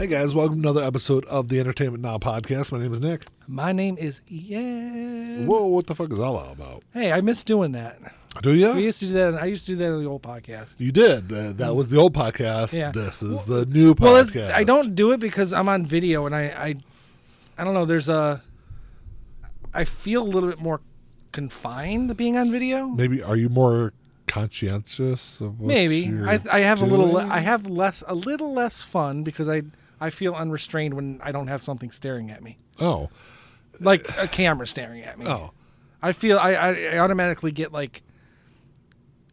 Hey guys, welcome to another episode of the Entertainment Now podcast. My name is Nick. My name is Ian. Whoa, what the fuck is all that about? Hey, I miss doing that. Do you? We used to do that. I used to do that on the old podcast. You did. That was the old podcast. Yeah. This is the new podcast. Well, I don't do it because I'm on video, and I don't know. I feel a little bit more confined being on video. Maybe are you more conscientious of what Maybe I have doing? a little less fun because I feel unrestrained when I don't have something staring at me, Oh. like a camera staring at me. Oh. I feel I automatically get like.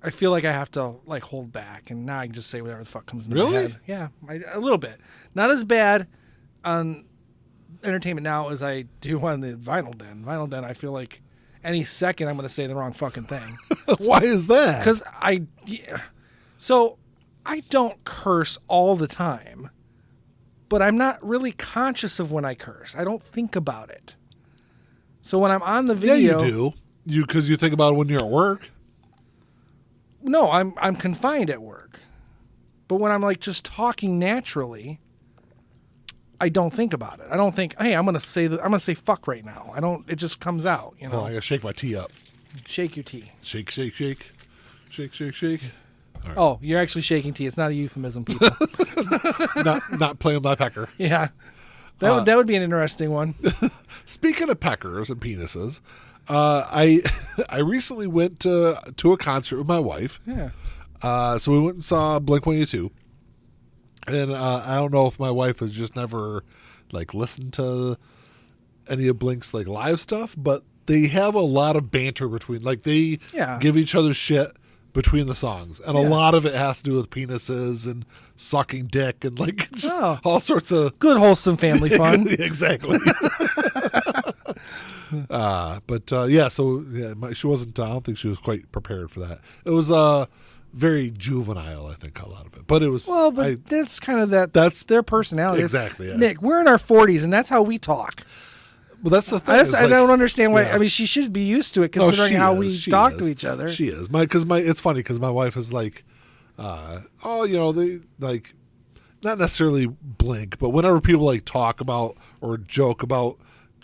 I feel like I have to like hold back, and now I can just say whatever the fuck comes into my Really? head. Yeah, a little bit. Not as bad on Entertainment Now as I do on the Vinyl Den. Vinyl Den, I feel like any second I'm going to say the wrong fucking thing. Why is that? Because so I don't curse all the time, but I'm not really conscious of when I curse. I don't think about it. So when I'm on the video, yeah, you do. Because you think about it when you're at work. No, I'm confined at work. But when I'm like just talking naturally, I don't think about it. I don't think, hey, I'm gonna say fuck right now. I don't. It just comes out. You know. Oh, I gotta shake my tea up. Shake your tea. Shake, shake, shake, shake, shake, shake. Right. Oh, you're actually shaking tea. It's not a euphemism, people. not playing my pecker. Yeah, that would be an interesting one. Speaking of peckers and penises. I recently went to a concert with my wife. Yeah. So we went and saw Blink-182. And I don't know if my wife has just never like listened to any of Blink's like live stuff, but they have a lot of banter between, like they give each other shit between the songs, and a lot of it has to do with penises and sucking dick and like just all sorts of good wholesome family fun. Exactly. She wasn't. I don't think she was quite prepared for that. It was very juvenile, I think, a lot of it. But it was that's kind of that's their personality. Exactly. Yeah. Nick, we're in our 40s, and that's how we talk. Well, that's the thing. I don't understand why. Yeah. I mean, she should be used to it, considering how we talk to each other. She is. It's funny because my wife is like, they like, not necessarily Blink, but whenever people like talk about or joke about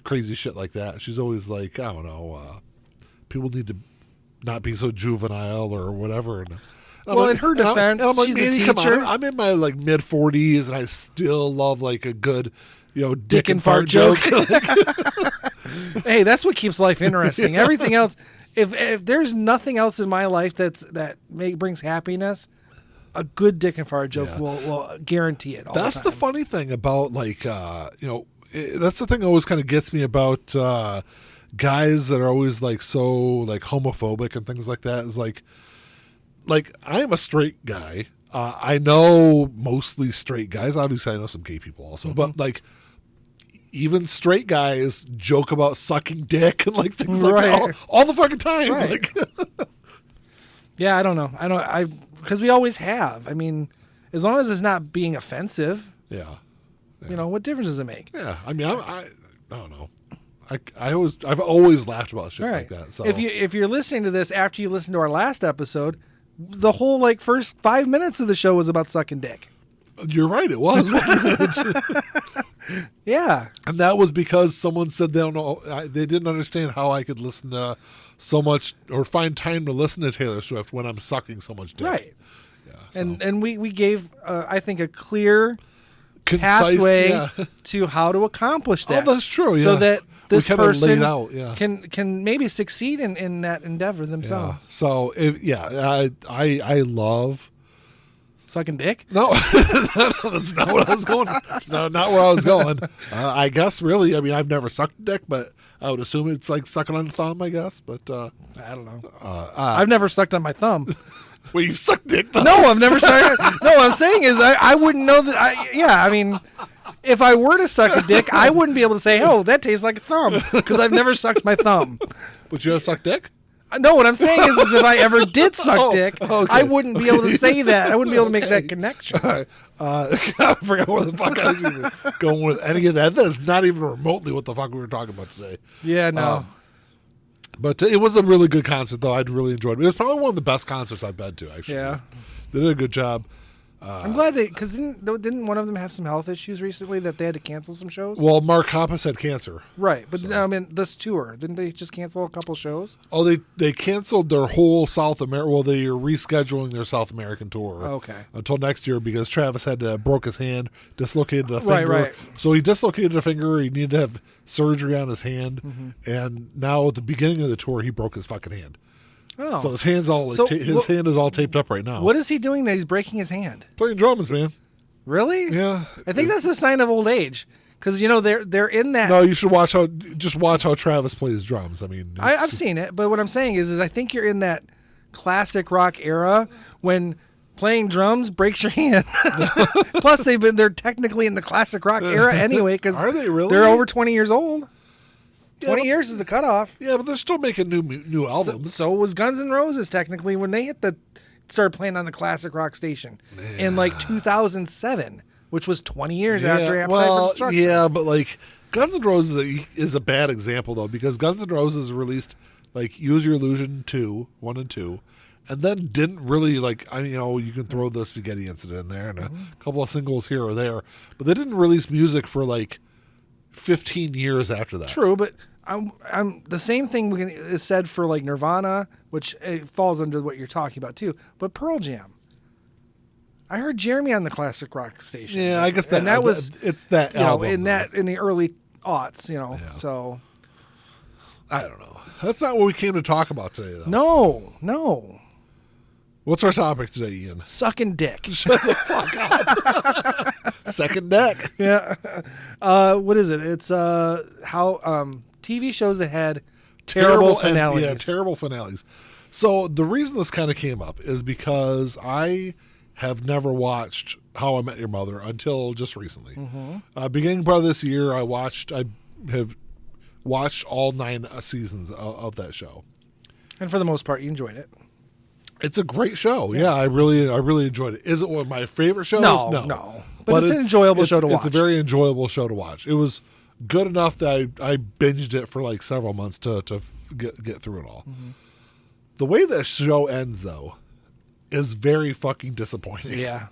crazy shit like that, she's always like, I don't know, people need to not be so juvenile or whatever. And in her defense, she's a teacher. Come on, I'm in my like mid 40s, and I still love like a good, dick and fart joke. Hey, that's what keeps life interesting. Everything else, if there's nothing else in my life that brings happiness, a good dick and fart joke will guarantee it. That's the funny thing about like that's the thing that always kind of gets me about guys that are always like so like homophobic and things like that. Is like I am a straight guy. I know mostly straight guys. Obviously, I know some gay people also, but like even straight guys joke about sucking dick and like things like that all the fucking time. Right. Like, yeah, I don't know. Because we always have. I mean, as long as it's not being offensive. Yeah. What difference does it make? Yeah, I mean, I don't know. I've always laughed about shit like that. So if you're listening to this after you listen to our last episode, the whole like first 5 minutes of the show was about sucking dick. You're right, it was. Wasn't it? Yeah, and that was because someone said they didn't understand how I could listen to so much or find time to listen to Taylor Swift when I'm sucking so much dick. Right. Yeah. So. And we gave I think a clear concise pathway to how to accomplish that. Oh, that's true. Yeah. So that this person out, can maybe succeed in that endeavor themselves. Yeah. So I love sucking dick. No, that's not what I was going. No, not where I was going. I guess really. I mean, I've never sucked dick, but I would assume it's like sucking on the thumb. I guess, but I don't know. I've never sucked on my thumb. Well, you sucked dick though. No, I've never sucked. No, what I'm saying is I wouldn't know that. I mean, if I were to suck a dick, I wouldn't be able to say, "Oh, that tastes like a thumb," because I've never sucked my thumb. But you have sucked dick? No, what I'm saying is if I ever did suck dick, I wouldn't be able to say that. I wouldn't be able to make that connection. Right. I forgot where the fuck I was even going with any of that. That's not even remotely what the fuck we were talking about today. Yeah, no. But it was a really good concert, though. I'd really enjoyed it. It was probably one of the best concerts I've been to, actually. Yeah. They did a good job. I'm glad because didn't one of them have some health issues recently that they had to cancel some shows? Well, Mark Hoppus had cancer. Right, but I mean this tour, didn't they just cancel a couple shows? Oh, they canceled their whole South America. Well, they are rescheduling their South American tour. Okay. Until next year because Travis had broke his hand, dislocated a finger. Right. So he dislocated a finger. He needed to have surgery on his hand, and now at the beginning of the tour, he broke his fucking hand. Oh, So his hand's all hand is all taped up right now. What is he doing that he's breaking his hand? Playing drums, man. Really? Yeah. I think that's a sign of old age because they're in that. No, you should watch how Travis plays drums. I mean, I've seen it, but what I'm saying is I think you're in that classic rock era when playing drums breaks your hand. Plus, they're technically in the classic rock era anyway because are they really? They're over 20 years old. Yeah, 20 years is the cutoff. Yeah, but they're still making new albums. So was Guns N' Roses technically when they started playing on the classic rock station in like 2007, which was 20 years after Appetite for Destruction. Yeah, but like Guns N' Roses is a bad example though because Guns N' Roses released like Use Your Illusion 1 and 2, and then didn't really like. I mean, you can throw the Spaghetti Incident in there and a couple of singles here or there, but they didn't release music for like 15 years after that. True, but I'm the same thing is said for like Nirvana, which it falls under what you're talking about too. But Pearl Jam, I heard Jeremy on the classic rock station. Yeah, I guess that was it's that album in the early aughts. So I don't know. That's not what we came to talk about today, though. No. What's our topic today, Ian? Sucking dick. Shut the fuck up. Second deck. Yeah. What is it? It's how TV shows that had terrible finales. Terrible finales. So the reason this kind of came up is because I have never watched How I Met Your Mother until just recently. Beginning part of this year, I have watched all 9 seasons of that show. And for the most part, you enjoyed it. It's a great show. Yeah, I really enjoyed it. Is it one of my favorite shows? No. But it's an enjoyable show to watch. It's a very enjoyable show to watch. It was good enough that I binged it for like several months to get through it all. The way that show ends, though, is very fucking disappointing. Yeah.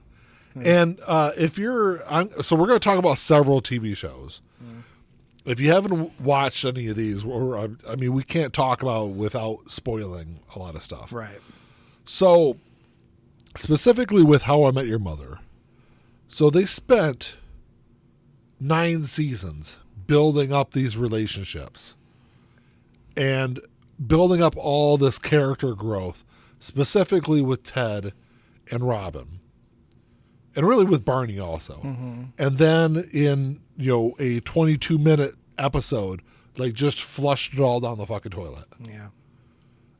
And so we're going to talk about several TV shows. If you haven't watched any of these, we can't talk about without spoiling a lot of stuff. Right. So, specifically with How I Met Your Mother, so they spent 9 seasons building up these relationships and building up all this character growth, specifically with Ted and Robin, and really with Barney also. And then in a 22-minute episode, like just flushed it all down the fucking toilet. Yeah.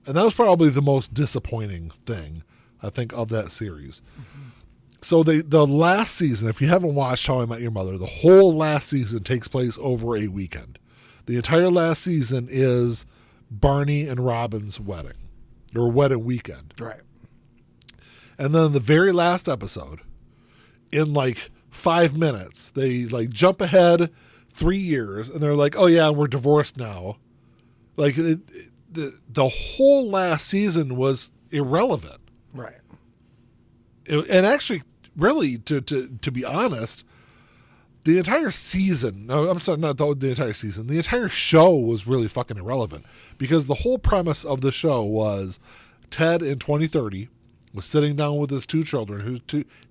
And that was probably the most disappointing thing, I think, of that series. So the last season, if you haven't watched How I Met Your Mother, the whole last season takes place over a weekend. The entire last season is Barney and Robin's wedding, or wedding weekend. Right. And then the very last episode, in like 5 minutes, they like jump ahead 3 years, and they're like, "Oh yeah, we're divorced now." Like the whole last season was irrelevant. Right. And actually, really, to be honest, the entire season, I'm sorry, not the entire season, the entire show was really fucking irrelevant because the whole premise of the show was Ted in 2030 was sitting down with his 2 children,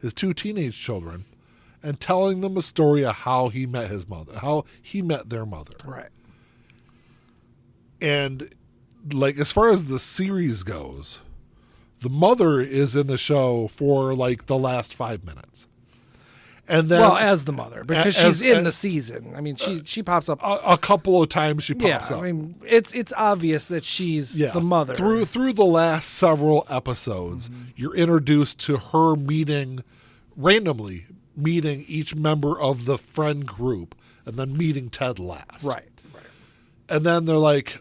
his 2 teenage children, and telling them a story of how he met his mother, how he met their mother. Right. And like, as far as the series goes, the mother is in the show for like the last 5 minutes. And then, as the mother, because she's in the season. I mean, she pops up a couple of times. She pops up. I mean, it's obvious that she's the mother. Through the last several episodes, you're introduced to her randomly meeting each member of the friend group, and then meeting Ted last. Right. And then they're like,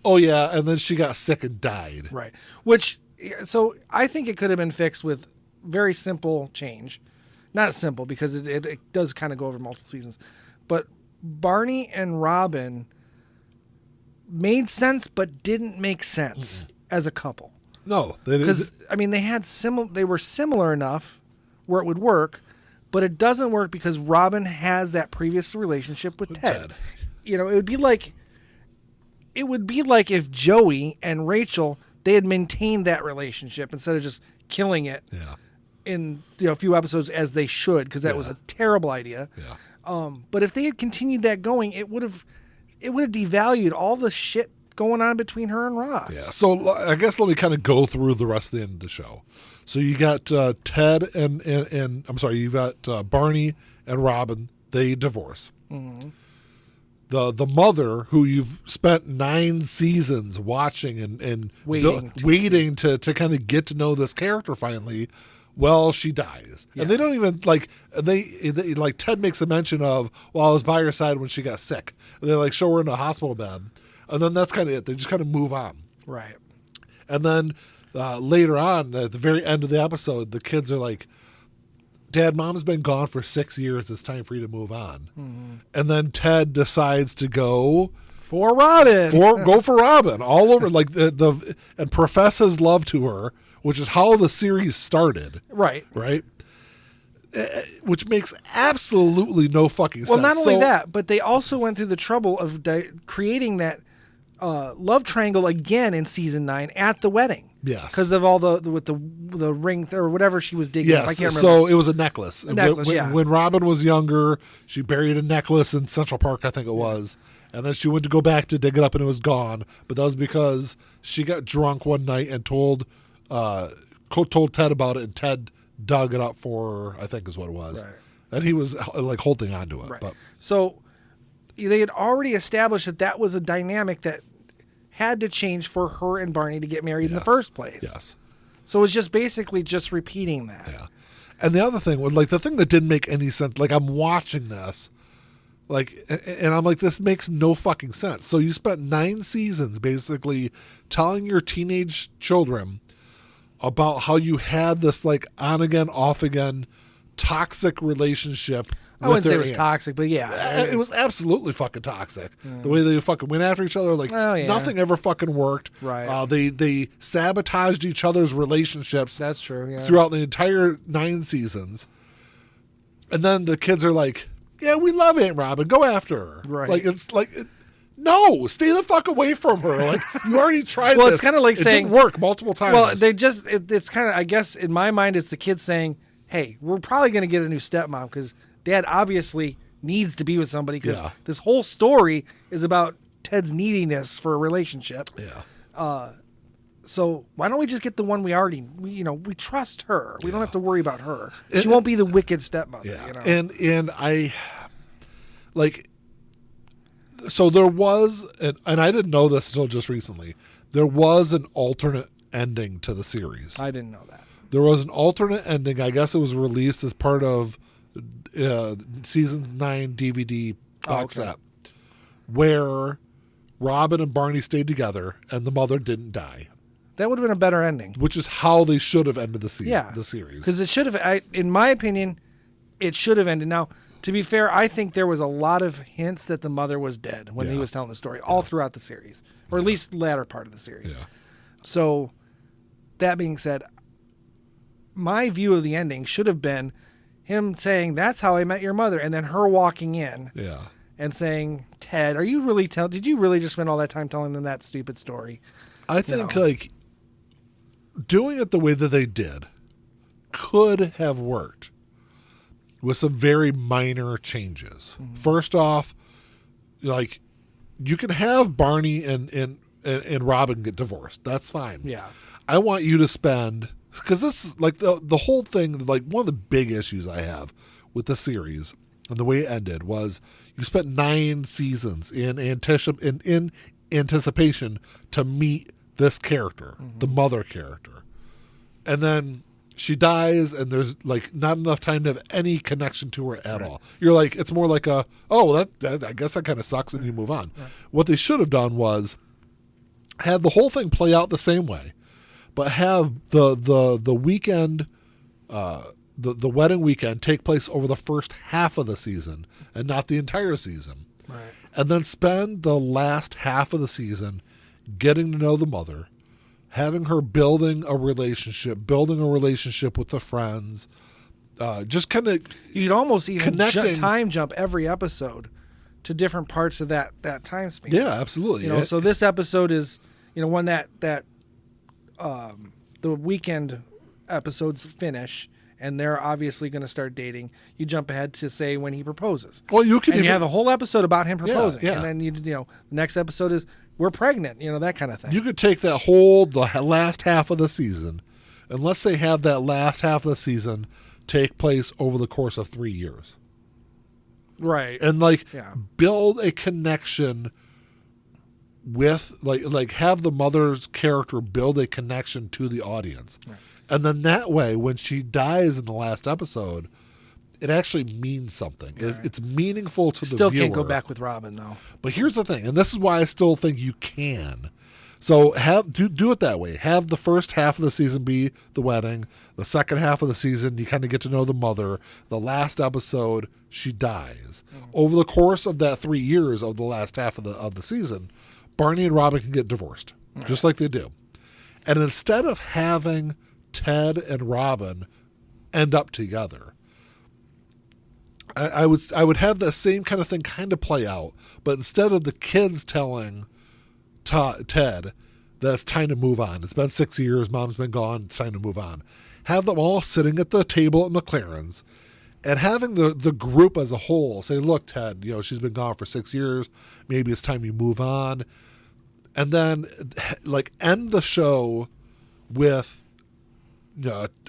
"Oh yeah," and then she got sick and died. Right. So I think it could have been fixed with very simple change. Not simple because it does kind of go over multiple seasons. But Barney and Robin made sense but didn't make sense as a couple. No, they didn't. Because, I mean, they were similar enough where it would work, but it doesn't work because Robin has that previous relationship with Ted. You know, it would be like if Joey and Rachel, they had maintained that relationship instead of just killing it in a few episodes as they should, because that was a terrible idea. Yeah. But if they had continued that going, it would have devalued all the shit going on between her and Ross. Yeah. So I guess let me kind of go through the rest of the end of the show. So you got Ted and I'm sorry, you got Barney and Robin. They divorce. Mm-hmm. The mother, who you've spent 9 seasons watching and waiting to kind of get to know this character finally, well, she dies. Yeah. And they don't even they like Ted makes a mention of, well, I was by her side when she got sick. And they like show her in a hospital bed. And then that's kind of it. They just kind of move on. Right. And then later on, at the very end of the episode, the kids are like, Dad, Mom's been gone for 6 years. It's time for you to move on. Mm-hmm. And then Ted decides to go for Robin. Go for Robin all over, like and profess his love to her, which is how the series started. Right. Right. Which makes absolutely no fucking sense. Well, not only that, but they also went through the trouble of creating that love triangle again in season 9 at the wedding. Yes, because of all with the ring or whatever she was digging. Yes, I can't remember. So it was a necklace. When Robin was younger, she buried a necklace in Central Park, I think it was, and then she went to go back to dig it up, and it was gone. But that was because she got drunk one night and told Ted about it, and Ted dug it up for her, I think is what it was, right. And he was like holding on to it. Right. But so they had already established that was a dynamic that had to change for her and Barney to get married in the first place. Yes. So it's just basically just repeating that. Yeah. And the other thing was, like, the thing that didn't make any sense, like, I'm watching this, like, and I'm like, this makes no fucking sense. So you spent 9 seasons basically telling your teenage children about how you had this, like, on again, off again, toxic relationship. I wouldn't say it was toxic, but yeah. It was absolutely fucking toxic. Yeah. The way they fucking went after each other, like, nothing ever fucking worked. Right. They sabotaged each other's relationships. That's true, yeah. Throughout the entire 9 seasons. And then the kids are like, yeah, we love Aunt Robin. Go after her. Right. Like, it's like, no, stay the fuck away from her. Like, you already tried well, this. It's kind of like saying. It didn't work multiple times. Well, it's kind of, I guess, in my mind, it's the kids saying, hey, we're probably going to get a new stepmom because Dad obviously needs to be with somebody because this whole story is about Ted's neediness for a relationship. Yeah. So why don't we just get the one we trust her. We don't have to worry about her. She won't be the wicked stepmother. Yeah. You know? And I, like, so there was, and I didn't know this until just recently, there was an alternate ending to the series. I didn't know that. There was an alternate ending. I guess it was released as part of season 9 DVD box set, where Robin and Barney stayed together and the mother didn't die. That would have been a better ending. Which is how they should have ended the season. Yeah, the series. Because it should have, in my opinion, it should have ended. Now, to be fair, I think there was a lot of hints that the mother was dead when he was telling the story, all throughout the series, or at least the latter part of the series. Yeah. So, that being said, my view of the ending should have been him saying, "That's how I met your mother," and then her walking in, and saying, "Ted, did you really just spend all that time telling them that stupid story?" I think like doing it the way that they did could have worked with some very minor changes. Mm-hmm. First off, like, you can have Barney and Robin get divorced. That's fine. Yeah. I want you to spend, because this, like, the whole thing, like, one of the big issues I have with the series and the way it ended was you spent 9 seasons in anticipation to meet this character, the mother character. And then she dies and there's, like, not enough time to have any connection to her at all. You're like, it's more like that I guess that kind of sucks, and you move on. Right. What they should have done was had the whole thing play out the same way, but have the weekend, the wedding weekend take place over the first half of the season and not the entire season. Right. And then spend the last half of the season getting to know the mother, having her building a relationship with the friends, just kind of You'd almost even connecting. time jump every episode to different parts of that time span. Yeah, absolutely. You know, so this episode is, you know, when that the weekend episodes finish and they're obviously going to start dating, you jump ahead to say when he proposes. Well, you can and you even have a whole episode about him proposing. yeah. And then, you know, the next episode is we're pregnant, you know, that kind of thing. you could take the last half of the season, and let's say have that last half of the season take place over the course of 3 years. Right. And Yeah. build a connection with like have the mother's character build a connection to the audience. Right. And then that way, when she dies in the last episode, it actually means something. Right. It's meaningful to the Still viewer. can't go back with Robin, though. But here's the thing, and this is why I still think you can. So do it that way. Have the first half of the season be the wedding. The second half of the season, you kind of get to know the mother. The last episode, she dies. Mm-hmm. Over the course of that 3 years of the last half of the season, Barney and Robin can get divorced, just like they do. And instead of having Ted and Robin end up together, I would have the same kind of thing kind of play out, but instead of the kids telling Ted that it's time to move on, it's been 6 years, mom's been gone, it's time to move on, have them all sitting at the table at McLaren's and having the group as a whole say, look, Ted, you know, she's been gone for 6 years, maybe it's time you move on, and then like end the show with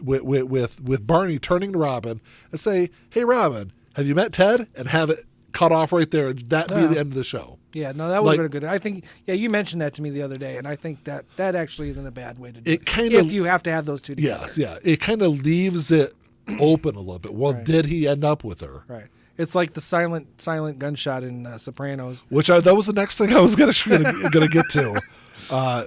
with Barney turning to Robin and say, hey, Robin, have you met Ted? And have it cut off right there. And that be the end of the show. Yeah, no, that would have been good. I think, you mentioned that to me the other day, and I think that actually isn't a bad way to do it. If you have to have those two together. Yes, yeah. It kind of leaves it open a little bit. Well, Right. did he end up with her? Right. It's like the silent gunshot in Sopranos. That was the next thing I was gonna get to.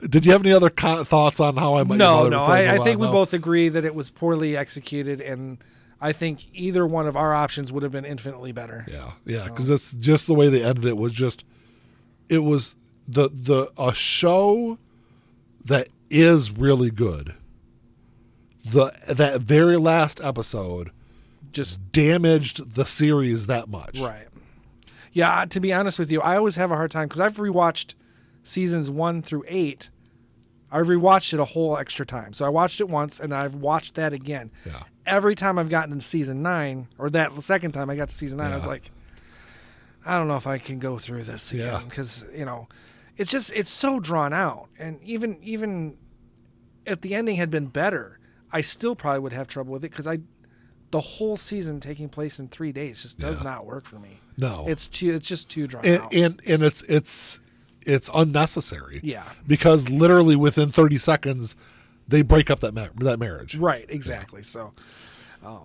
Did you have any other thoughts on How I Met Your Mother? No. I think we both agree that it was poorly executed, and I think either one of our options would have been infinitely better. Yeah, because that's just the way they ended it. It was a show that is really good. That very last episode just damaged the series that much. Right. Yeah, to be honest with you, I always have a hard time because I've rewatched seasons 1 through 8. I rewatched it a whole extra time. So I watched it once and I've watched that again. Yeah. Every time I've gotten to season 9, or that second time I got to season 9, I was like, I don't know if I can go through this again because, you know, it's so drawn out. And even if the ending had been better, I still probably would have trouble with it because the whole season taking place in 3 days just does not work for me. No, it's just too drawn out, and it's unnecessary. Yeah, because literally within 30 seconds, they break up that marriage. Right, exactly. So, I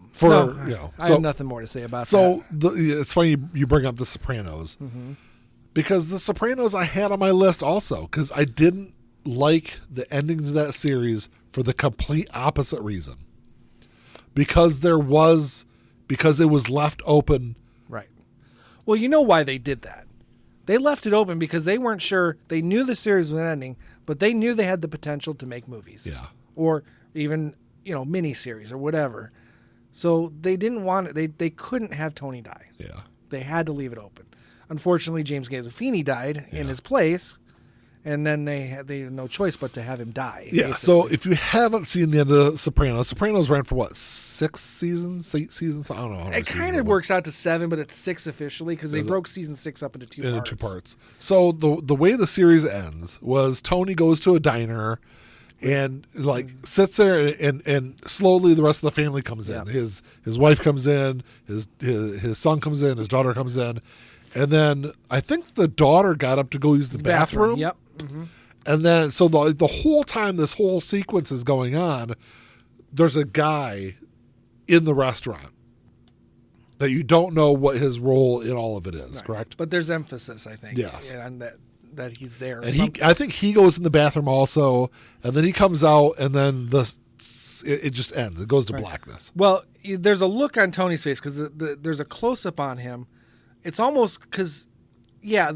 have nothing more to say about that. So it's funny you bring up The Sopranos because The Sopranos I had on my list also because I didn't like the ending to that series for the complete opposite reason. Because it was left open. Right. Well, you know why they did that. They left it open because they weren't sure. They knew the series was ending, but they knew they had the potential to make movies. Yeah. Or even, miniseries or whatever. So they didn't want it. They couldn't have Tony die. Yeah. They had to leave it open. Unfortunately, James Gandolfini died in his place. And then they had no choice but to have him die. Yeah, basically. so if you haven't seen the end of Sopranos ran for what, 6 seasons, 8 seasons? I don't know. It kind of works out to 7, but it's 6 officially because they broke season 6 up into two parts. So the way the series ends was Tony goes to a diner and sits there and slowly the rest of the family comes in. His wife comes in, his son comes in, his daughter comes in, and then I think the daughter got up to go use the bathroom. Yep. Mm-hmm. And then, so the whole time this whole sequence is going on, there's a guy in the restaurant that you don't know what his role in all of it is, correct? But there's emphasis, I think, yes, on that he's there. And I think he goes in the bathroom also, and then he comes out, and then it just ends. It goes to blackness. Well, there's a look on Tony's face because there's a close up on him. It's almost because, I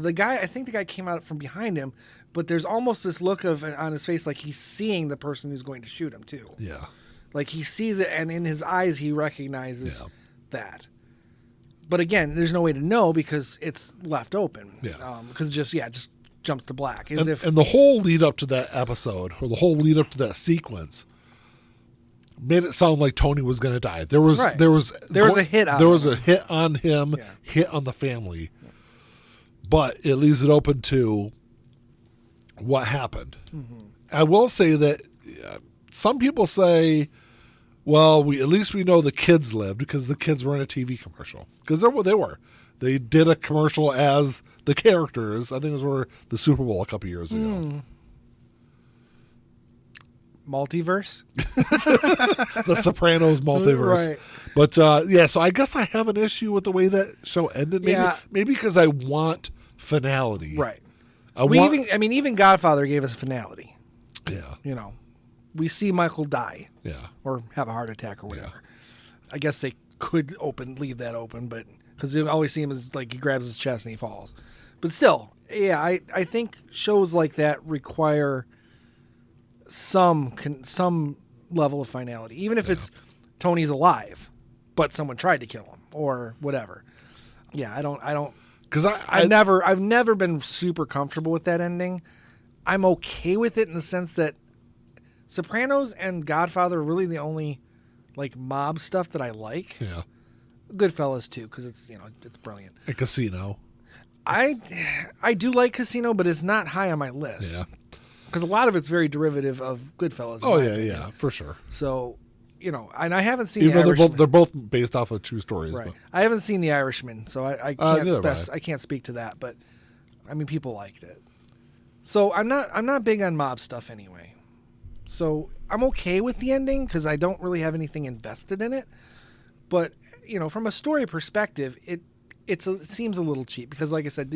think the guy came out from behind him. But there's almost this look on his face like he's seeing the person who's going to shoot him too. Yeah. Like he sees it, and in his eyes he recognizes Yeah. that. But again, there's no way to know because it's left open. Yeah. Because just jumps to black. And the whole lead up to that episode, or the whole lead up to that sequence, made it sound like Tony was going to die. There was Right. there was a hit on there him. was a hit on him, Yeah. hit on the family, but it leaves it open to what happened. Mm-hmm. I will say that some people say, well, at least we know the kids lived because the kids were in a TV commercial, because they were. They did a commercial as the characters. I think it was for the Super Bowl a couple years ago. Multiverse? The Sopranos multiverse. Right. But so I guess I have an issue with the way that show ended. Maybe because I want finality. Right. I want, Even Godfather gave us finality. yeah. You know, we see Michael die Yeah. or have a heart attack or Yeah. whatever. I guess they could leave that open, but because you always see him as like he grabs his chest and he falls. But still, yeah, I think shows like that require some level of finality, even if it's Tony's alive, but someone tried to kill him or whatever. Yeah, I don't. Because I've never been super comfortable with that ending. I'm okay with it in the sense that Sopranos and Godfather are really the only like mob stuff that I like. Yeah. Goodfellas too, because it's it's brilliant. A Casino. I do like Casino, but it's not high on my list. Yeah. Because a lot of it's very derivative of Goodfellas. Oh in my yeah, opinion. yeah, for sure. So, and I haven't seen Even The though Irishman. they're both based off of true stories. Right. But. I haven't seen The Irishman, so I neither have I can't speak to that. But I mean, people liked it. So I'm not big on mob stuff anyway. So I'm okay with the ending because I don't really have anything invested in it. But from a story perspective, it seems a little cheap because, like I said,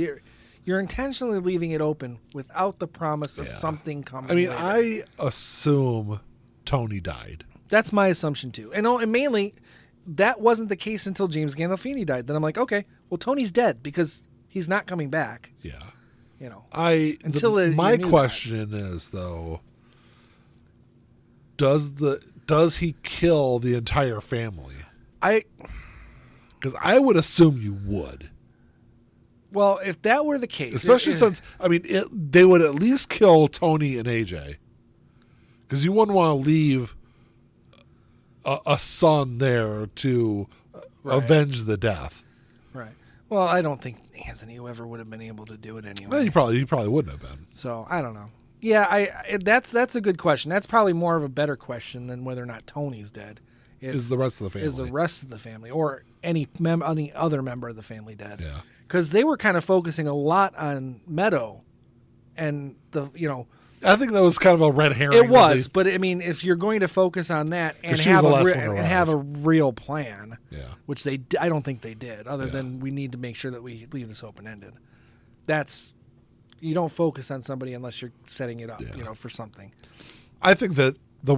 you're intentionally leaving it open without the promise of something coming. I mean, later. I assume Tony died. That's my assumption too, and mainly that wasn't the case until James Gandolfini died. Then I'm like, okay, well, Tony's dead because he's not coming back. Yeah. My my question is though, does he kill the entire family? Because I would assume you would. Well, if that were the case, Especially since, they would at least kill Tony and AJ. Because you wouldn't want to leave a son there to avenge the death. right. Well, I don't think Anthony ever would have been able to do it anyway. Well, he probably wouldn't have been. So I don't know. Yeah, that's a good question. That's probably more of a better question than whether or not Tony's dead. Is the rest of the family? Is the rest of the family or any other member of the family dead? Yeah. Because they were kind of focusing a lot on Meadow, and I think that was kind of a red herring. it was. But I mean, if you're going to focus on that and 'Cause she was the last one to and have a arrive. real plan, Yeah. which I don't think they did. Other than we need to make sure that we leave this open ended. You don't focus on somebody unless you're setting it up, for something. I think that the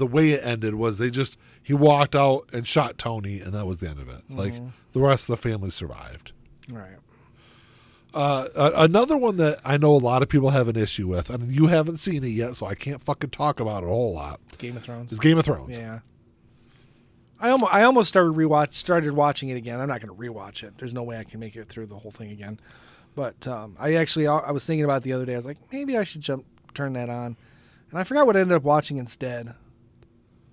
way it ended was he walked out and shot Tony, and that was the end of it. Mm-hmm. Like the rest of the family survived. Right. Another one that I know a lot of people have an issue with, and you haven't seen it yet, so I can't fucking talk about it a whole lot. Game of Thrones. Is Game of Thrones. Yeah. I almost started watching it again. I'm not going to rewatch it. There's no way I can make it through the whole thing again. But I was thinking about it the other day. I was like, maybe I should turn that on, and I forgot what I ended up watching instead.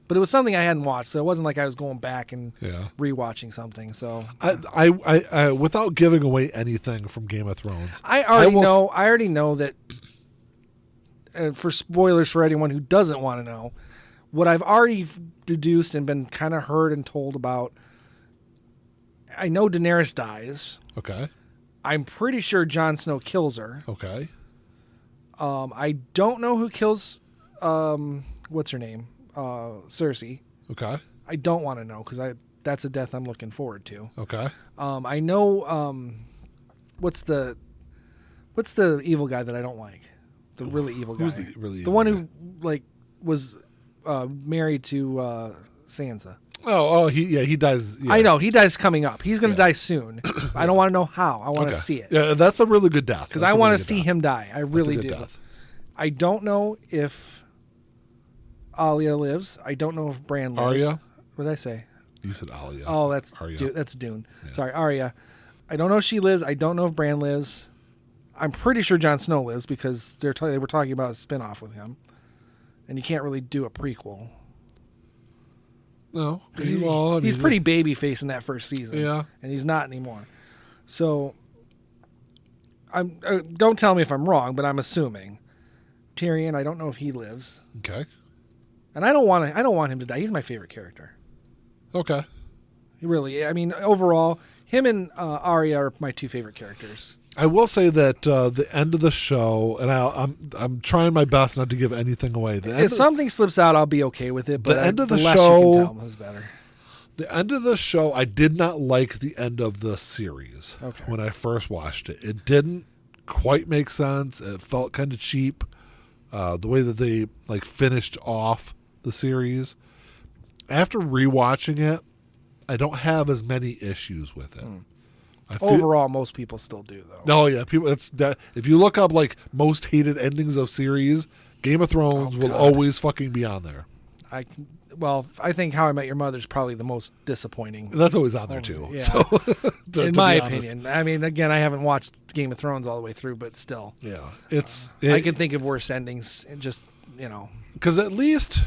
But it was something I hadn't watched, so it wasn't like I was going back and rewatching something. So I without giving away anything from Game of Thrones, I already know that. For spoilers for anyone who doesn't want to know, what I've already deduced and been kind of heard and told about. I know Daenerys dies. Okay. I'm pretty sure Jon Snow kills her. Okay. I don't know who kills. What's her name? Cersei. Okay. I don't want to know because that's a death I'm looking forward to. Okay. I know. What's the evil guy that I don't like? The really evil guy. Who's the really the evil one guy? who was married to Sansa. He dies. Yeah. I know he dies coming up. He's going to die soon. I don't want to know how. I want to see it. Yeah, that's a really good death. Because I want to see him die. I really do. Death. I don't know if Alia lives. I don't know if Bran lives. Arya? What did I say? You said Alia. Oh, that's Arya. That's Dune. Yeah. Sorry, Arya. I don't know if she lives. I don't know if Bran lives. I'm pretty sure Jon Snow lives because they were talking about a spinoff with him, and you can't really do a prequel. No, He's pretty baby face in that first season. Yeah, and he's not anymore. So, don't tell me if I'm wrong, but I'm assuming Tyrion. I don't know if he lives. Okay. And I don't want him to die. He's my favorite character. Okay. Really, I mean, overall, him and Arya are my two favorite characters. I will say that the end of the show, and I'm trying my best not to give anything away. If something slips out, I'll be okay with it. But the end of the less show, you can tell is better. The end of the show, I did not like the end of the series. Okay. When I first watched it, it didn't quite make sense. It felt kind of cheap. The way that they finished off the series. After rewatching it, I don't have as many issues with it. Overall, most people still do, though. No, yeah, people. It's that if you look up most hated endings of series, Game of Thrones will always fucking be on there. I think How I Met Your Mother is probably the most disappointing. That's always on there too. Yeah. So, in my opinion, I mean, again, I haven't watched Game of Thrones all the way through, but still, yeah, I can think of worse endings. Just because at least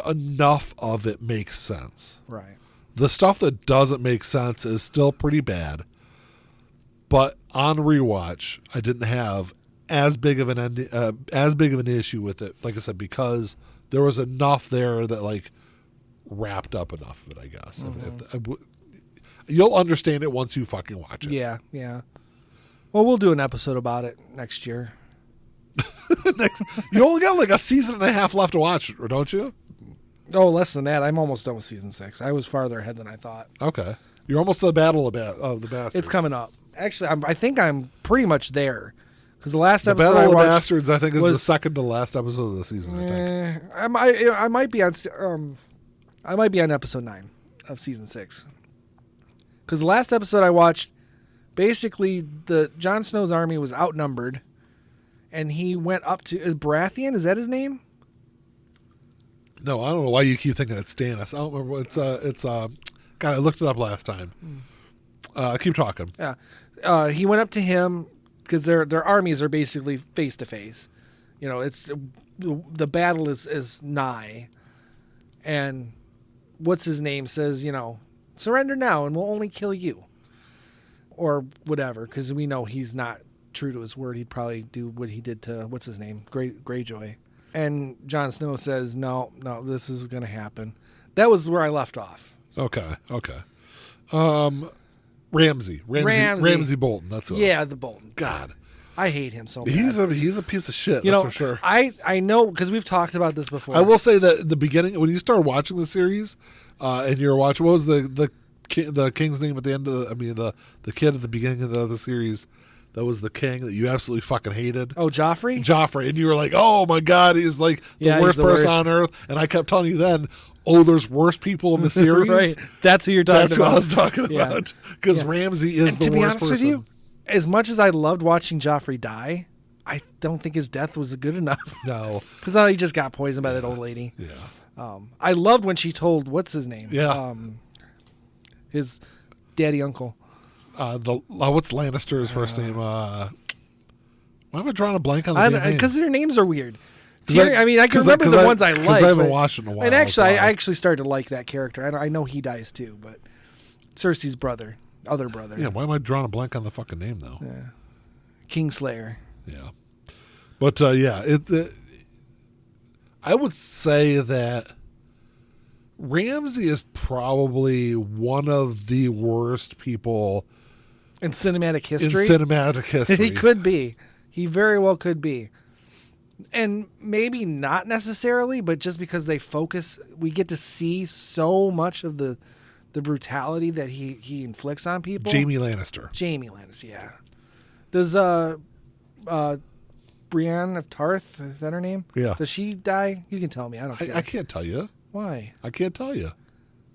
enough of it makes sense. Right. The stuff that doesn't make sense is still pretty bad. But on rewatch, I didn't have as big of an issue with it. Like I said, because there was enough there that wrapped up enough of it. I guess you'll understand it once you fucking watch it. Yeah, yeah. Well, we'll do an episode about it next year. You only got a season and a half left to watch, don't you? Oh, less than that. I'm almost done with season 6. I was farther ahead than I thought. Okay. You're almost to the Battle of the Bastards. It's coming up. Actually, I think I'm pretty much there. Because the last episode Battle I of the watched Bastards, I think, is the second to last episode of the season, I think. I might be on episode 9 of season 6. Because the last episode I watched, basically, Jon Snow's army was outnumbered, and he went up to Baratheon. Is that his name? No, I don't know why you keep thinking it's Stannis. I don't remember. It's God, I looked it up last time. Keep talking. Yeah, he went up to him because their armies are basically face to face. It's the battle is nigh, and what's his name says, surrender now and we'll only kill you, or whatever, because we know he's not true to his word. He'd probably do what he did to what's his name, Greyjoy. And Jon Snow says, no, this is going to happen. That was where I left off. Okay. Ramsay Bolton. That's what. Yeah, the Bolton. God, I hate him so much. He's a piece of shit. That's for sure. I know because we've talked about this before. I will say that at the beginning, when you start watching the series, and you're watching, what was the king's name at the end of the kid at the beginning of the series? That was the king that you absolutely fucking hated. Oh, Joffrey? Joffrey. And you were like, oh my God, he's the worst person on earth. And I kept telling you then, there's worse people in the series. Right. That's who you're talking about. That's what I was talking about. Because Ramsay is the worst person. To be honest with you, as much as I loved watching Joffrey die, I don't think his death was good enough. No. Because he just got poisoned by that old lady. Yeah. I loved when she told, what's his name? Yeah. His daddy uncle. What's Lannister's first name? Why am I drawing a blank on the name? Because their names are weird. I can remember the ones I like. Because I haven't watched in a while. And actually, I actually started to like that character. I know he dies too, but Cersei's other brother. Yeah, why am I drawing a blank on the fucking name though? Yeah. Kingslayer. Yeah, but I would say that Ramsay is probably one of the worst people in cinematic history. He could be. He very well could be. And maybe not necessarily, but just because we get to see so much of the brutality that he inflicts on people. Jaime Lannister, yeah. Does Brienne of Tarth, is that her name? Yeah. Does she die? You can tell me. I don't care. I can't tell you. Why? I can't tell you.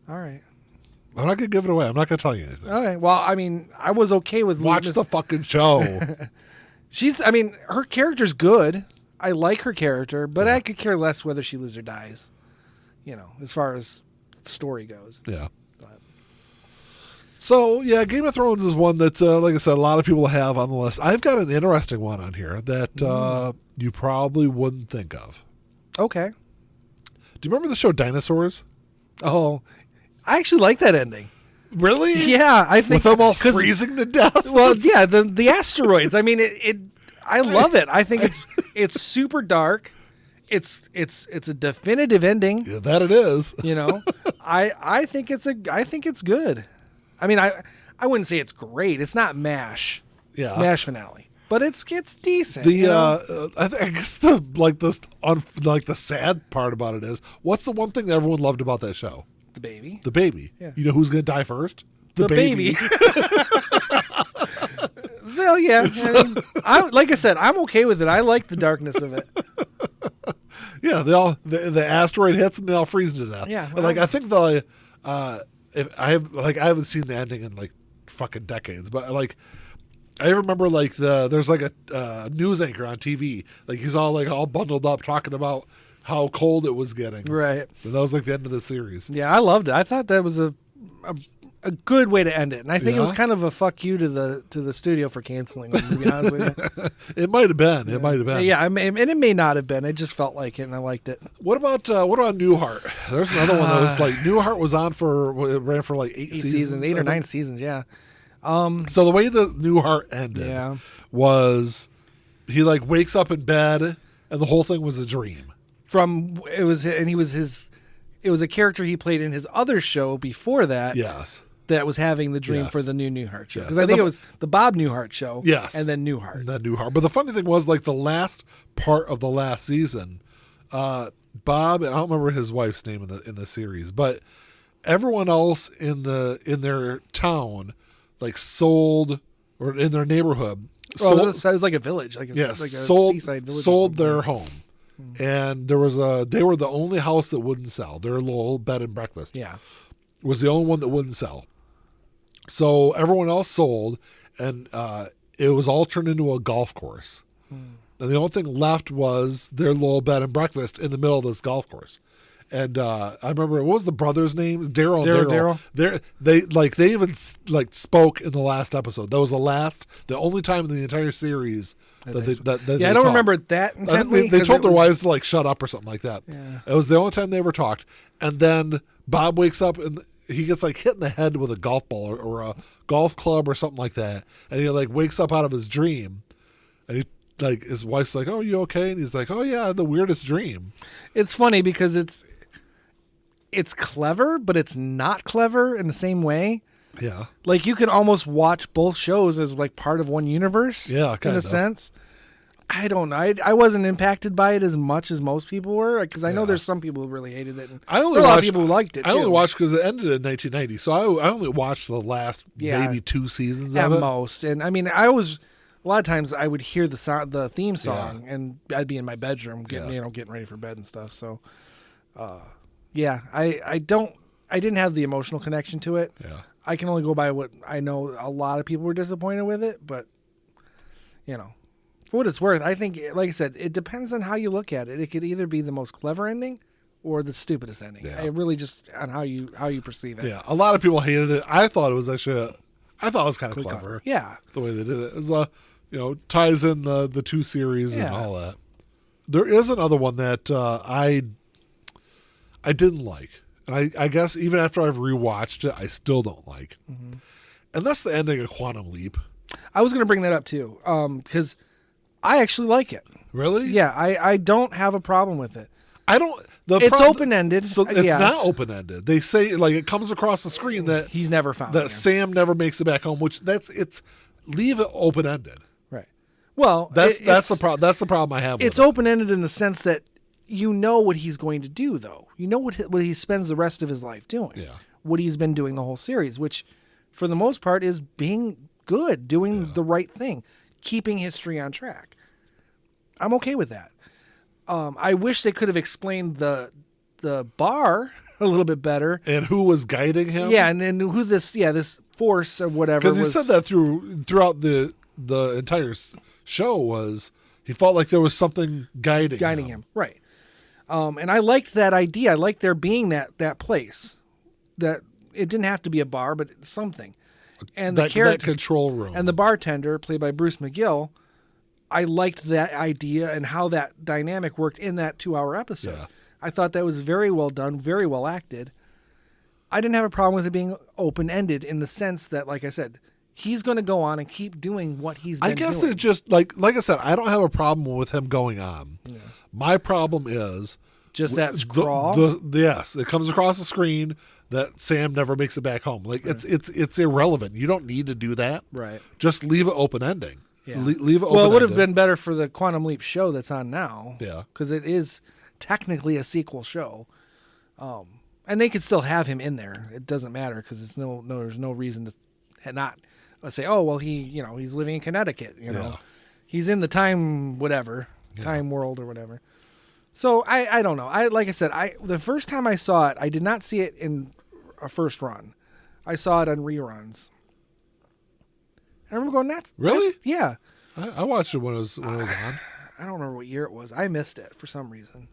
All right. I'm not going to give it away. I'm not going to tell you anything. All right. Well, I was okay with watch the fucking show. Her character's good. I like her character, but I could care less whether she lives or dies. As far as the story goes. Yeah. But. So, yeah, Game of Thrones is one that, like I said, a lot of people have on the list. I've got an interesting one on here that you probably wouldn't think of. Okay. Do you remember the show Dinosaurs? Oh, I actually like that ending. Really? Yeah, I think with them all freezing to death. Well, yeah, the asteroids. I mean, I love it. I think it's super dark. It's a definitive ending. Yeah, that it is. I think it's good. I mean, I wouldn't say it's great. It's not MASH. Yeah. MASH finale. But it's decent. I guess the sad part about it is, what's the one thing that everyone loved about that show? The baby. The baby. Yeah. You know who's going to die first? The baby. So yeah, like I said, I'm okay with it. I like the darkness of it. Yeah, the asteroid hits and they all freeze to death. Yeah, well, I think if I haven't seen the ending in like fucking decades, but I remember there's like a news anchor on TV, like he's all bundled up talking about how cold it was getting. Right. And that was like the end of the series. Yeah, I loved it. I thought that was a good way to end it, and I think it was kind of a fuck you to the studio for canceling it, to be honest with you. It might have been. It might have been. Yeah, and it may not have been. It just felt like it, and I liked it. What about Newhart? There's another one that was like Newhart ran for like 8 seasons. 8 or 9 seasons, yeah. So the way the Newhart ended was he wakes up in bed and the whole thing was a dream. It was a character he played in his other show before that. Yes. That was having the dream for the new Newhart show. Yes. Because I think it was the Bob Newhart show. Yes. And then Newhart. But the funny thing was, the last part of the last season, Bob, and I don't remember his wife's name in the series, but everyone else in their town, sold, or in their neighborhood. It was like a village. A seaside village. Sold their home. And they were the only house that wouldn't sell. Their little bed and breakfast. Yeah. Was the only one that wouldn't sell. So everyone else sold, and it was all turned into a golf course. And the only thing left was their little bed and breakfast in the middle of this golf course. And I remember, what was the brothers' names? Daryl and Daryl. They even spoke in the last episode. That was the only time in the entire series that they I don't remember that intently. They told their wives to shut up or something like that. Yeah. It was the only time they ever talked. And then Bob wakes up and he gets hit in the head with a golf ball or a golf club or something like that. And he wakes up out of his dream, and he his wife's like, "Oh, you okay?" And he's like, "Oh yeah, the weirdest dream." It's funny because it's clever, but it's not clever in the same way. Yeah. You can almost watch both shows as part of one universe. Yeah, in a sense. I don't know. I wasn't impacted by it as much as most people were, because I know there's some people who really hated it. And there were a lot of people who liked it. I only watched because it ended in 1990, so I only watched the last maybe 2 seasons at of it. most. And I mean, a lot of times I would hear the theme song, and I'd be in my bedroom getting ready for bed and stuff. So, I didn't have the emotional connection to it. Yeah. I can only go by what I know. A lot of people were disappointed with it, but for what it's worth, I think, like I said, it depends on how you look at it. It could either be the most clever ending or the stupidest ending. Yeah. It really just on how you perceive it. Yeah, a lot of people hated it. I thought it was actually, I thought it was kind of clever. Yeah, the way they did it. It was, ties in the 2 series and all that. There is another one that I didn't like, and I guess even after I've rewatched it, I still don't like. Mm-hmm. And that's the ending of Quantum Leap. I was going to bring that up too, because I actually like it. Really? Yeah, I don't have a problem with it. It's open-ended. So it's not open-ended. They say it comes across the screen that he's never found that him. Sam never makes it back home. Which leave it open-ended. Right. Well, that's the problem. That's the problem I have. It's open-ended in the sense that you know what he's going to do, though. You know what he spends the rest of his life doing. Yeah. What he's been doing the whole series, which, for the most part, is being good, doing the right thing, keeping history on track. I'm okay with that. I wish they could have explained the bar a little bit better. And who was guiding him? Yeah, and who this force or whatever. Because he said that throughout the entire show was He felt like there was something guiding him. Right. And I liked that idea. I liked there being that place. That it didn't have to be a bar, but something. And the that control room. And the bartender, played by Bruce McGill, I liked that idea and how that dynamic worked in that 2-hour episode. Yeah. I thought that was very well done, very well acted. I didn't have a problem with it being open-ended in the sense that, like I said, he's going to go on and keep doing what he's been doing. I guess it just, like I said, I don't have a problem with him going on. Yeah. My problem is... just that scrawl? Yes, it comes across the screen that Sam never makes it back home. Like, right. It's irrelevant. You don't need to do that. Right. Just leave it open-ending. Yeah. Leave it open-ended. Well, it would have been better for the Quantum Leap show that's on now. Yeah. Because it is technically a sequel show. And they could still have him in there. It doesn't matter because there's no reason to not say, oh, well, he's living in Connecticut. Yeah. He's in the time world or whatever. So I don't know. Like I said, the first time I saw it, I did not see it in a first run. I saw it on reruns. I remember going, really? Yeah. I watched it when it was on. I don't remember what year it was. I missed it for some reason.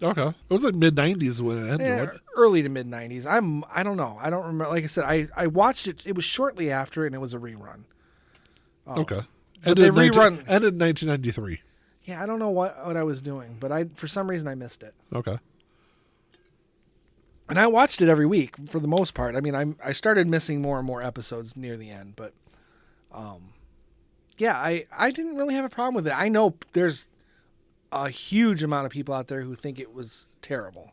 Okay. It was like mid-90s when it ended. Yeah, early to mid-90s. I don't know. I don't remember. Like I said, I watched it. It was shortly after, and it was a rerun. Okay. Ended in 1993. Yeah, I don't know what I was doing, but for some reason I missed it. Okay. And I watched it every week for the most part. I mean, I started missing more and more episodes near the end, but yeah, I didn't really have a problem with it. I know there's a huge amount of people out there who think it was terrible.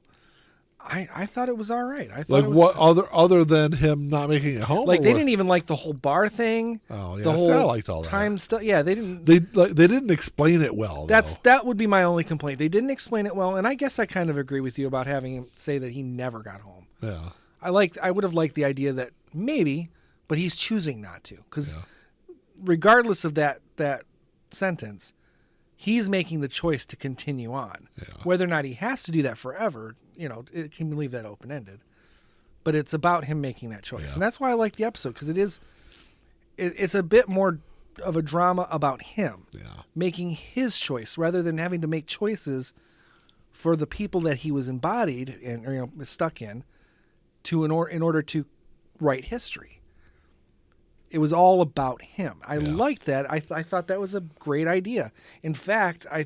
I thought it was all right. I thought like it was, what other than him not making it home. Like they didn't even like the whole bar thing. Oh yeah, the whole I liked all that time stuff. Yeah, they didn't. They didn't explain it well. That would be my only complaint. They didn't explain it well, and I guess I kind of agree with you about having him say that he never got home. Yeah, I would have liked the idea that maybe, but he's choosing not to because regardless of that sentence, he's making the choice to continue on. Yeah. Whether or not he has to do that forever, it can leave that open-ended. But it's about him making that choice. Yeah. And that's why I like the episode, because it's a bit more of a drama about him making his choice rather than having to make choices for the people that he was embodied and or stuck in in order to write history. It was all about him. I liked that. I thought that was a great idea. In fact, I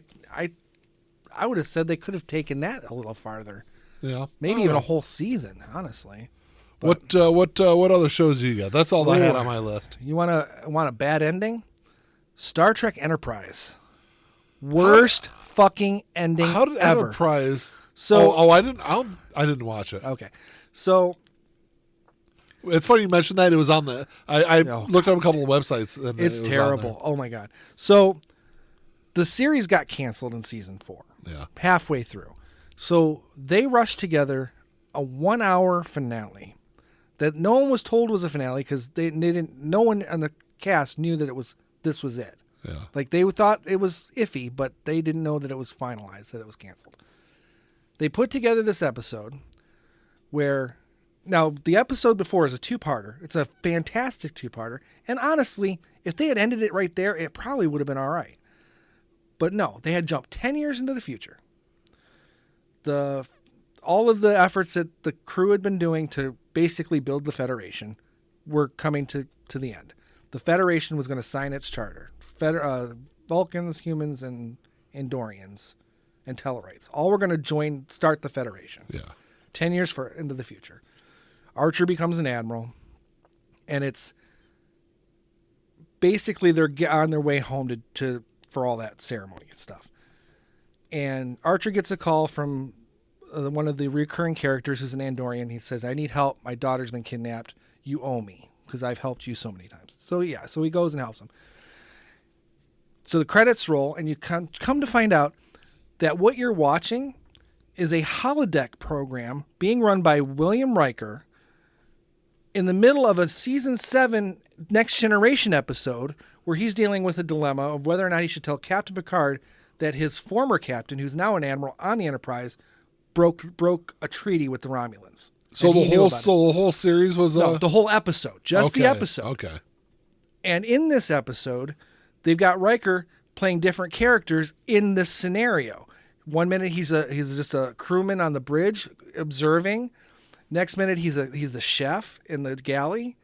would have said they could have taken that a little farther. Yeah, maybe even a whole season, honestly. But, what other shows do you got? That's all I had on my list. You want a bad ending? Star Trek Enterprise, worst fucking ending How did ever. Enterprise? So I didn't watch it. Okay, so it's funny you mentioned that. It was on the. I looked up a couple of websites. And it's it was terrible. Oh my god! So the series got canceled in season 4. Yeah, halfway through. So they rushed together a 1-hour finale that no one was told was a finale because they didn't. No one on the cast knew that this was it. Yeah, like they thought it was iffy, but they didn't know that it was finalized, that it was canceled. They put together this episode where now the episode before is a 2-parter. It's a fantastic 2-parter, and honestly, if they had ended it right there, it probably would have been all right. But no, they had jumped 10 years into the future. All of the efforts that the crew had been doing to basically build the Federation were coming to the end. The Federation was going to sign its charter. Vulcans, humans, and Andorians and Tellarites all were going to start the Federation. Yeah. 10 years into the future. Archer becomes an admiral, and it's basically they're on their way home for all that ceremony and stuff. And Archer gets a call from one of the recurring characters who's an Andorian. He says, I need help. My daughter's been kidnapped. You owe me because I've helped you so many times. So he goes and helps him. So the credits roll, and you come to find out that what you're watching is a holodeck program being run by William Riker in the middle of a season 7 Next Generation episode where he's dealing with a dilemma of whether or not he should tell Captain Picard that his former captain, who's now an admiral on the Enterprise, broke a treaty with the Romulans. So the whole series was the whole episode, just the episode. Okay. And in this episode, they've got Riker playing different characters in this scenario. One minute he's just a crewman on the bridge observing. Next minute he's the chef in the galley,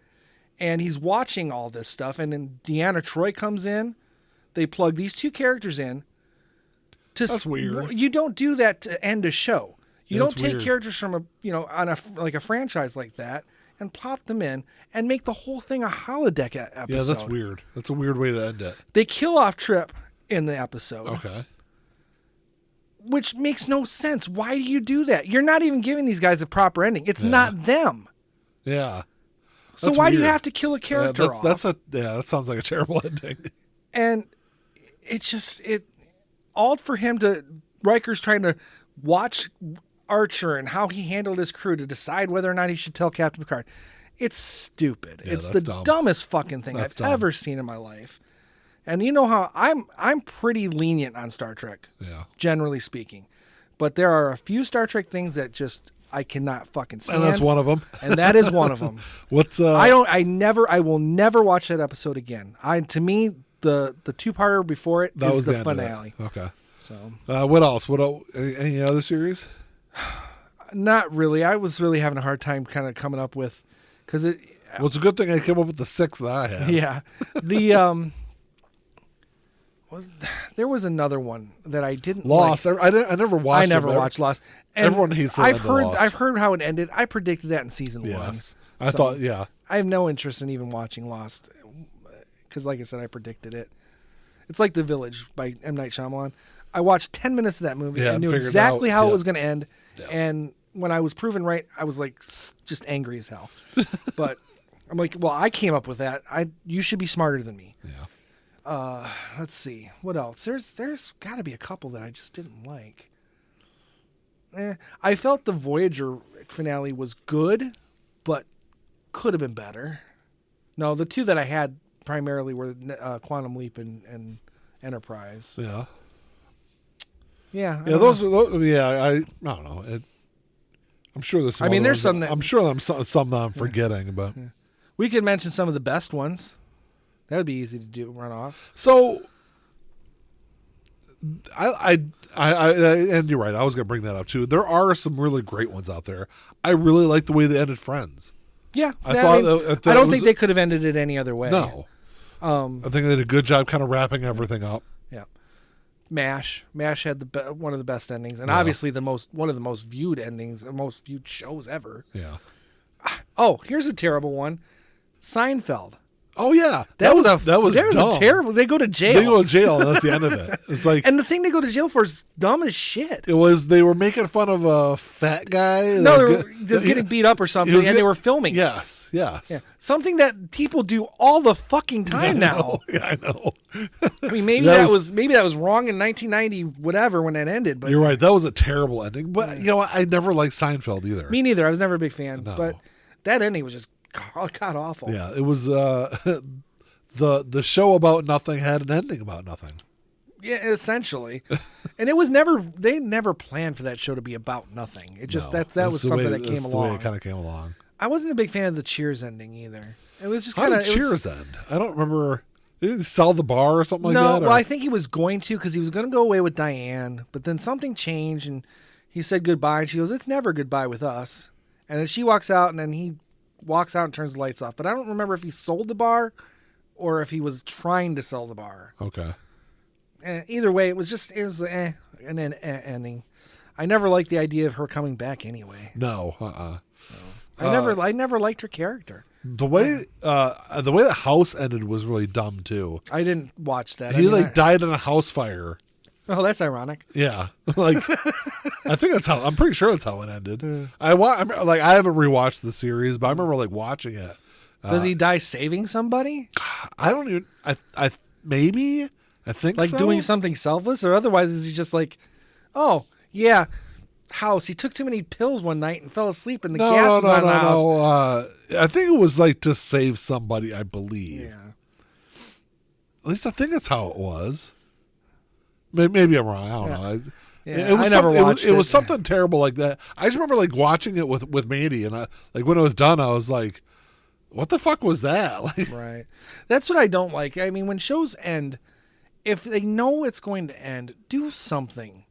and he's watching all this stuff. And then Deanna Troi comes in. They plug these two characters in. That's weird. You don't do that to end a show. You Yeah, don't that's take weird. characters from on a franchise like that and plop them in and make the whole thing a holodeck episode. Yeah, that's weird. That's a weird way to end it. They kill off Trip in the episode. Okay. Which makes no sense. Why do you do that? You're not even giving these guys a proper ending. It's not them. Yeah. So That's why do you weird. have to kill a character off? That sounds like a terrible ending. And it's all for him to Riker's trying to watch Archer and how he handled his crew to decide whether or not he should tell Captain Picard. It's stupid. Yeah, it's that's the dumb. dumbest fucking thing That's I've dumb. ever seen in my life. And you know how I'm pretty lenient on Star Trek, Yeah. generally speaking. But there are a few Star Trek things that just I cannot fucking stand. And that's one of them. And that is one of them. What's I will never watch that episode again. To me, the two-parter before it that is was the end of that. finale. Okay. So What else? Any other series? not really. I was really having a hard time kind of coming up with, because it. Well, it's a good thing I came up with the 6 that I had. Yeah, the there was another one that I didn't Lost. like. I never watched. I never it. watched Lost. And Everyone hates the I've end of heard. Lost. I've heard how it ended. I predicted that in season 1. Yes. I So- thought. Yeah. I have no interest in even watching Lost, because, like I said, I predicted it. It's like The Village by M. Night Shyamalan. I watched 10 minutes of that movie Yeah, and knew figured exactly out, how yeah. it was going to end. Yeah. And when I was proven right, I was like just angry as hell. But I'm like, well, I came up with that. You should be smarter than me. Yeah. Let's see. What else? There's got to be a couple that I just didn't like. I felt the Voyager finale was good, but could have been better. No, the two that I had primarily were Quantum Leap and Enterprise. Yeah. Yeah. Yeah. Those. Yeah. I don't know. I'm sure there's. Some I mean, other there's ones some that- I'm sure there's some that I'm forgetting, but We could mention some of the best ones. That would be easy to run off. so. I and you're right. I was gonna bring that up too. There are some really great ones out there. I really like the way they ended Friends. Yeah. I thought I it don't was- think they could have ended it any other way. No, I think they did a good job kind of wrapping everything up. Yeah. MASH had one of the best endings, and Yeah. obviously one of the most viewed endings, most viewed shows ever. Yeah. Oh, here's a terrible one. Seinfeld. Oh yeah, That was dumb. a terrible. They go to jail. They go to jail, and that's the end of it. It's like And the thing they go to jail for is dumb as shit. they were making fun of a fat guy. No, that they was were get- just getting beat up or something, was and they get- were filming. it. Yes, yes. Yeah. Something that people do all the fucking time now. Yeah, I know. I mean, maybe That that was- was wrong in 1990, whatever, when that ended. But You're right. That was a terrible ending. But you know what? I never liked Seinfeld either. me neither. I was never a big fan. No. But that ending was just god awful. Yeah, it was. The show about nothing had an ending about nothing. Yeah, essentially. And it was never. They never planned for that show to be about nothing. It just No, that was that's the way- something that came that's the way along. it kind of came along. I wasn't a big fan of the Cheers ending either. It was just How kind did of Cheers end? I don't remember. Did he sell the bar or something like No, that? well, or- I think he was going to, because he was going to go away with Diane, but then something changed and he said goodbye, and she goes, "It's never goodbye with us." And then she walks out, and then he walks out and turns the lights off. But I don't remember if he sold the bar or if he was trying to sell the bar. Okay. Either way, it was an ending. I never liked the idea of her coming back anyway. No. I never liked her character. The way the house ended was really dumb too. I didn't watch that. He I mean, died in a house fire. oh, that's ironic. Yeah, like I think that's how. I'm pretty sure that's how it ended. I haven't rewatched the series, but I remember like watching it. Does he die saving somebody? I don't even. I maybe. I think Like so. doing something selfless, or otherwise is he just like, oh yeah, house. He took too many pills one night and fell asleep, and the gas was on the house. No. I think it was like to save somebody. I believe. Yeah, At least I think that's how it was. Maybe I'm wrong. I don't know. Yeah, I never watched it. It was it. something terrible like that. I just remember like watching it with Mandy, and when it was done, I was like, "What the fuck was that?" Like, right. That's what I don't like. I mean, when shows end, if they know it's going to end, do something.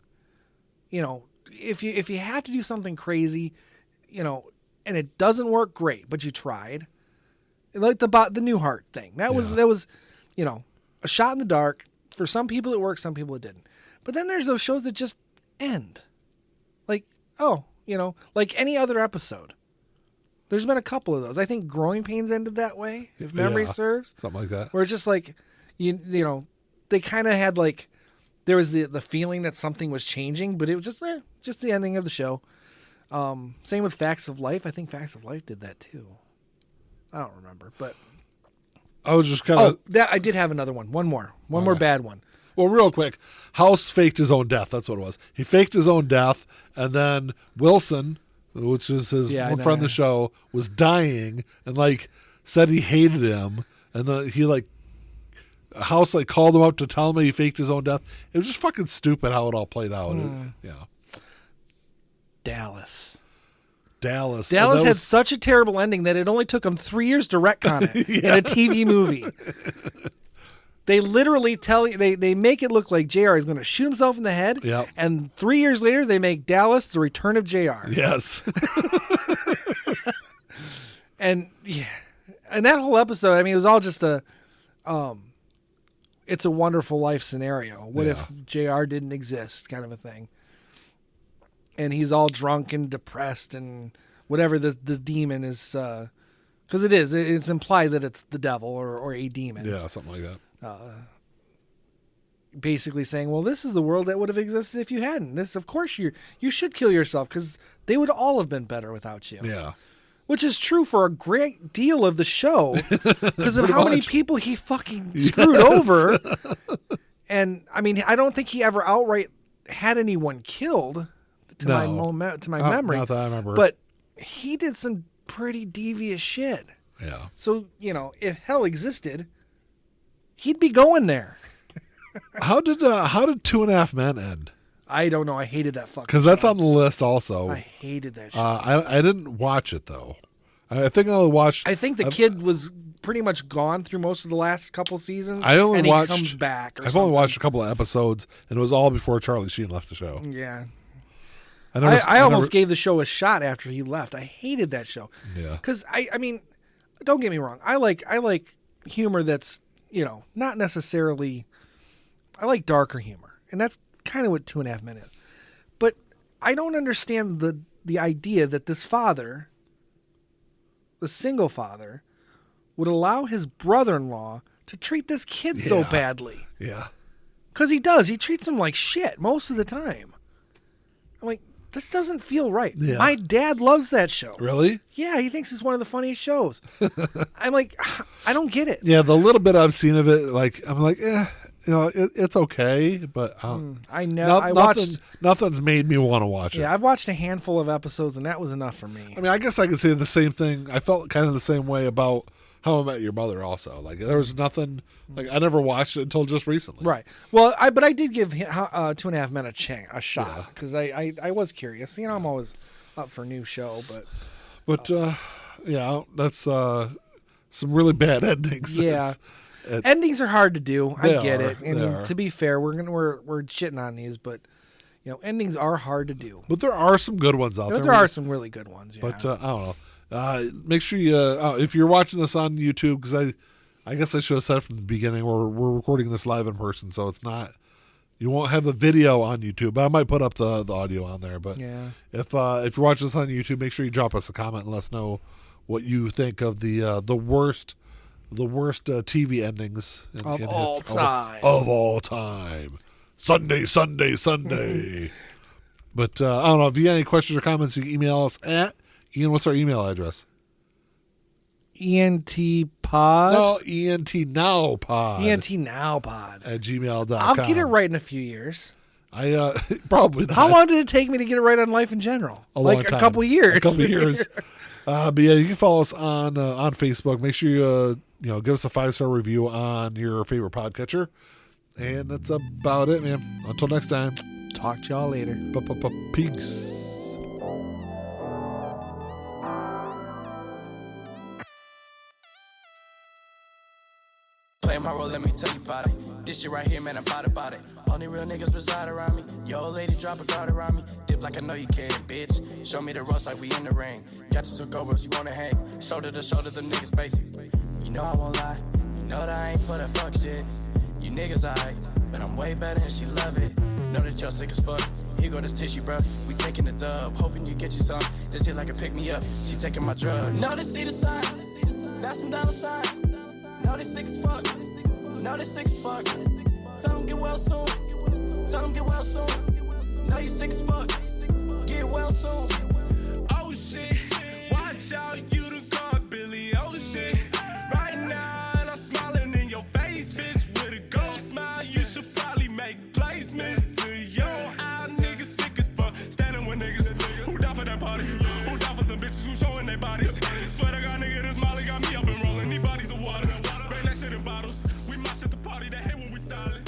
If you have to do something crazy, and it doesn't work, great, but you tried. Like the Newhart thing. That was a shot in the dark. For some people it worked, some people it didn't. But then there's those shows that just end. Like, like any other episode. There's been a couple of those. I think Growing Pains ended that way, if memory serves. Something like that. Where it's just like, they kind of had like, there was the feeling that something was changing, but it was just the ending of the show. Same with Facts of Life. I think Facts of Life did that too. I don't remember, but I was just kind of. That I did have another one. One more bad one. Well, real quick, House faked his own death. That's what it was. He faked his own death, and then Wilson, which is his one friend of the show, was dying and like said he hated him, and then House called him up to tell him he faked his own death. It was just fucking stupid how it all played out. Dallas had such a terrible ending that it only took them 3 years to retcon it in a TV movie. They literally tell you, they make it look like JR is going to shoot himself in the head. Yep. And 3 years later, they make Dallas the return of JR. Yes. And that whole episode, I mean, it was all just It's a Wonderful Life scenario. What if JR didn't exist, kind of a thing. And he's all drunk and depressed and whatever the demon is, because it's implied that it's the devil or a demon. Yeah, something like that. Basically saying, well, this is the world that would have existed if you hadn't. This, of course, you should kill yourself because they would all have been better without you. Yeah. Which is true for a great deal of the show because of how many people he fucking screwed over. And I mean, I don't think he ever outright had anyone killed to my memory. Not that I remember. But he did some pretty devious shit. Yeah. So, if hell existed, he'd be going there. How did 2.5 Men end? I don't know. I hated that fucking Because that's on the list also. I hated that shit. I didn't watch it though. I think I watched. I think the kid was pretty much gone through most of the last couple seasons. I only and watched. He comes back. I've only watched a couple of episodes, and it was all before Charlie Sheen left the show. Yeah. I almost gave the show a shot after he left. I hated that show. Yeah. Because I mean, don't get me wrong. I like humor that's not necessarily. I like darker humor, and that's kind of what 2.5 Men is. But I don't understand the idea that this father, the single father, would allow his brother-in-law to treat this kid so badly. Yeah. Because he does. He treats him like shit most of the time. I'm like, this doesn't feel right. Yeah. My dad loves that show. Really? Yeah, he thinks it's one of the funniest shows. I'm like, I don't get it. Yeah, the little bit I've seen of it, I'm like, it's okay, but nothing's made me want to watch it. Yeah, I've watched a handful of episodes, and that was enough for me. I mean, I guess I could say the same thing. I felt kind of the same way about How I Met Your Mother also. Like, there was nothing, I never watched it until just recently. Right. Well, but I did give 2.5 Men a shot, because I was curious. I'm always up for a new show, but that's some really bad endings. Yeah. Endings are hard to do. I get it. And they to be fair, we're shitting on these, but endings are hard to do. But there are some good ones out there. There are some really good ones. Yeah. But I don't know. Make sure you if you're watching this on YouTube, because I guess I should have said from the beginning we're recording this live in person, so it's not. You won't have the video on YouTube. I might put up the audio on there. But yeah. If you're watching this on YouTube, make sure you drop us a comment and let us know what you think of the worst TV endings of all time. Of all time. Sunday. But I don't know. If you got any questions or comments, you can email us at Ian. What's our email address? ENT pod. No, ENT now pod. ENT now pod at gmail.com. I'll get it right in a few years. I probably not. How long did it take me to get it right on life in general? A long time. A couple years. A couple years. But yeah, you can follow us on Facebook. Make sure you give us a 5-star review on your favorite podcatcher. And that's about it, man. Until next time. Talk to y'all later. Peace. playing my role, let me tell you about it. This shit right here, man, I'm about it. Only real niggas reside around me. Yo, old lady, drop a guard around me. Dip like I know you can, bitch. Show me the ropes like we in the ring. Got you took over if you wanna hang. Shoulder to shoulder, the niggas basic. You know I won't lie. You know that I ain't for that fuck shit. You niggas alright, but I'm way better and she love it. Know that y'all sick as fuck. Here go this tissue, bruh. We taking the dub, hoping you get you some. This hit like a pick me up. She taking my drugs. Know they see the sign. That's some dollar signs. Know they sick as fuck. Know they sick as fuck. Tell them get well soon. Tell them get well soon. Know you sick as fuck. Get well soon. Oh shit, watch out, you the god, Billy. Oh shit, right now and I'm smiling in your face, bitch. With a gold smile, you should probably make placement to your eye. Niggas sick as fuck, standing with niggas who down for that party, who down for some bitches who showing their bodies. Swear to God, nigga, this Molly got me up and rolling. These bodies of water, bring that shit in bottles. We mosh at the party, that hate when we stylin'.